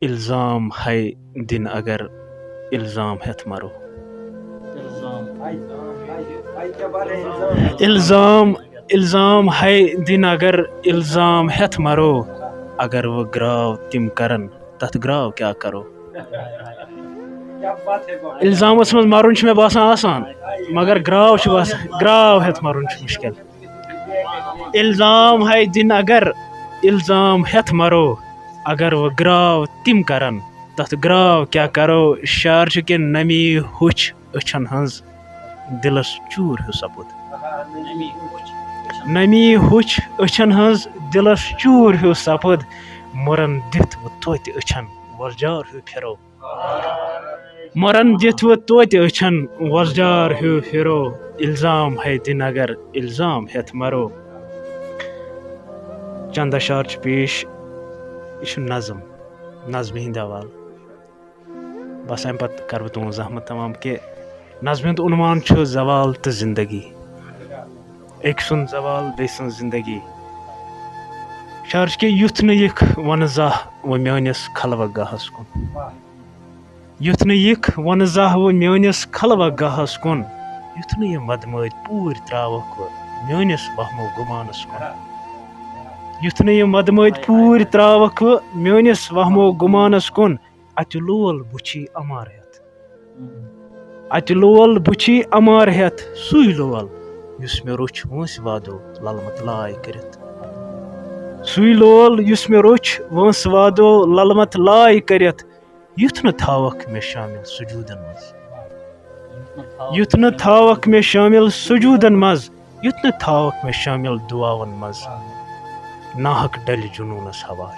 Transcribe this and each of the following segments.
الزام ہے دن اگر الزام ہیت مرو الزام ہے دن اگر الزام ہیت مرو اگر وہ گراو تم کرن تتھ گراو کیا کرو الزامس مز مرن میں باسان آسان مگر گراو ہیت مرن مشکل الزام ہے دن اگر الزام ہیت مرو اگر وہ گراو تم کرن تتھ گراو کیا کرو شار کہ نمی ہوچ اچھن ہنز دلس چور ہیو سپود نمی ہوچ اچھن ہنز دلس چور ہیو سپود مرن دتھ وہ توتہ اچھن وزجار ہیو پھرو مرن دتھ وہ توتہ اچھن وزجار ہیو پھرو الزام ہے دن اگر الزام ہیت مرو چند اشعار پیش یہ نظم ہند حوالہ بس امہ پتہ کر بہ تہذ زحمت تمام کہ نظم ہند عنوان زوال تو زندگی ایک سن زوال بی سن زندگی شعر کہ یُتھ نہ یِکھ ون زاہ و میٲنِس خلوہ گاہس کُن یُتھ نہ یِکھ ون زاہ و میٲنِس خلوہ گاہس کُن یُتھ نہ یہِ مدمٲدۍ پوٗرۍ ترٛاوکھ وٕ میٲنِس وہمو گُمانس کُن یُتھ نہ یہِ مدمٲدۍ پوٗرۍ ترٛاوکھ وٕ میٲنِس وہمو گُمانس کُن اتہِ لول بُچھی امار ہیتھ اتہِ لول بُچھی امار ہیتھ سُے لول یُس مےٚ روٚچھ وٲنٛسہِ وادو للمت لاے کٔرِتھ سُے لول یُس مےٚ روٚچھ وٲنٛسہِ وادو للمت لاے کٔرِتھ یُتھ نہٕ تھاوکھ مےٚ شامل سجوٗدن منٛز یُتھ نہٕ تھاوکھ مےٚ شامل سجوٗدن منٛز یُتھ نہٕ تھاوکھ مےٚ شامل دُعاون منٛز ناحق ڈلہِ جنوٗنس ہوا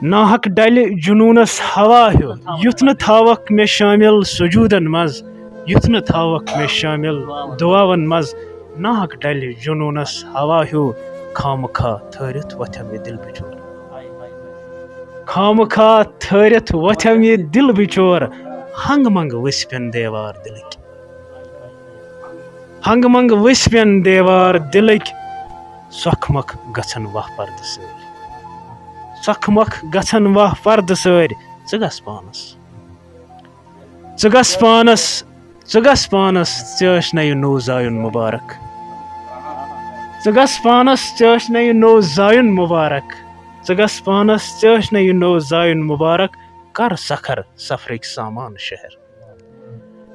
ناحق ڈلہِ جنوٗنس ہوا ہیوٗ یُتھ نہٕ تھاوکھ مےٚ شامل سجوٗدن منٛز یُتھ نہٕ تھاوکھ مےٚ شامل دُعاون منٛز ناحق ڈلہِ جنوٗنس ہوا ہیوٗ خامخواہ تھٲرِتھ وۄتھٮ۪م یہِ دل بِچور خامخواہ تھٲرِتھ وۄتھٮ۪م یہِ دل بِچور ہنٛگہٕ منٛگہٕ ؤسۍ پٮ۪ن دیوار دلٕکۍ ہنٛگہٕ منٛگہٕ ؤسۍ پٮ۪ن دیوار دلٕکۍ سۄکھ مکھ گژھن واہ پردٕ سۭرۍ سۄکھ مکھ گژھن واہ پردٕ سۭرۍ ژٕ گژھ پانس ژٕ گژھ پانس ژٕ گژھ پانس ژےٚ ٲسۍ نہ یہِ نوٚو زایُن مُبارک ژٕ گژھ پانس ژےٚ ٲسۍ نہ یہِ نوٚو زایُن مُبارک ژٕ گژھ پانس ژےٚ ٲسۍ نہ یہِ نوٚو زایُن مُبارک کر سکھر سفرٕکۍ سامان شہر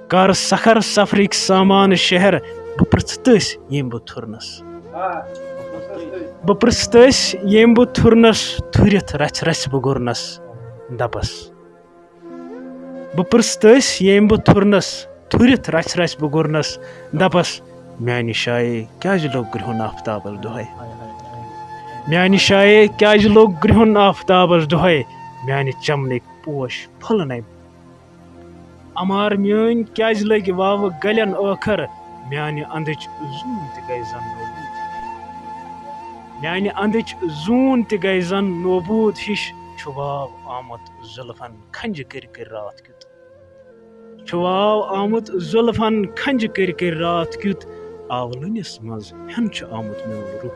کر سکھر سفرٕکۍ سامان شہر بہٕ پرژھٕ تٔسۍ ییٚمۍ بہٕ تھُرنس بہٕ پرژھٕ تٔسۍ ییٚمۍ بہٕ تھُرنس تھُرِتھ رژھِ رژھِ بہٕ گُرنس دپس بہٕ پرژھٕ تٔسۍ ییٚمۍ بہٕ تھُرنس تھُرِتھ رژھِ رژھِ بہٕ گُرنس دپس میانہِ شایے کیازِ لوٚگ گرٛہُن آفتابس دۄہے میانہِ شایے کیازِ لوٚگ گرٛہُن آفتابس دۄہے میانہِ چمنٕکۍ پوش پھٔلنَے امار میٲنۍ کیازِ لٔگۍ واوٕ گلٮ۪ن ٲخر میانہِ انٛدٕچ زوٗن تہِ گٔے زن نوبوٗد میانہِ انٛدٕچ زوٗن تہِ گٔے زن نوبوٗد ہِش چھُ واو آمُت زُلفن کھنجہِ کٔرۍ کٔرۍ راتھ کیُتھ چھُ واو آمُت زُلفن کھنجہِ کٔرۍ کٔرۍ راتھ کیُتھ آولٕنِس منٛز ہٮ۪ن چھُ آمُت میون روح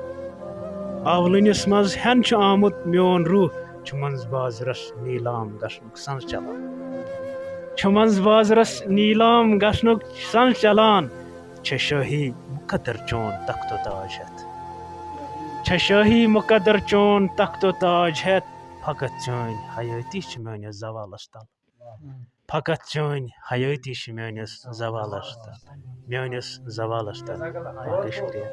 آولٕنِس منٛز ہٮ۪ن چھُ آمُت میون روح چھُ منٛز بازرس نیٖلام گژھنُک سنٛز چلان چھُ منٛز بازرس نیٖلام گژھنُک سنٛز چلان چھےٚ شٲہی مُقدر چون تختو تاج ہٮ۪تھ چھےٚ شٲہی مُقدر چون تختو تاج ہٮ۪تھ فقط چٲنۍ حیٲتی چھِ میٲنِس زوالس تل فقط چٲنۍ حیٲتی چھِ میٲنِس زوالس تل میٲنِس زوالس تل باقٕے شُکریہ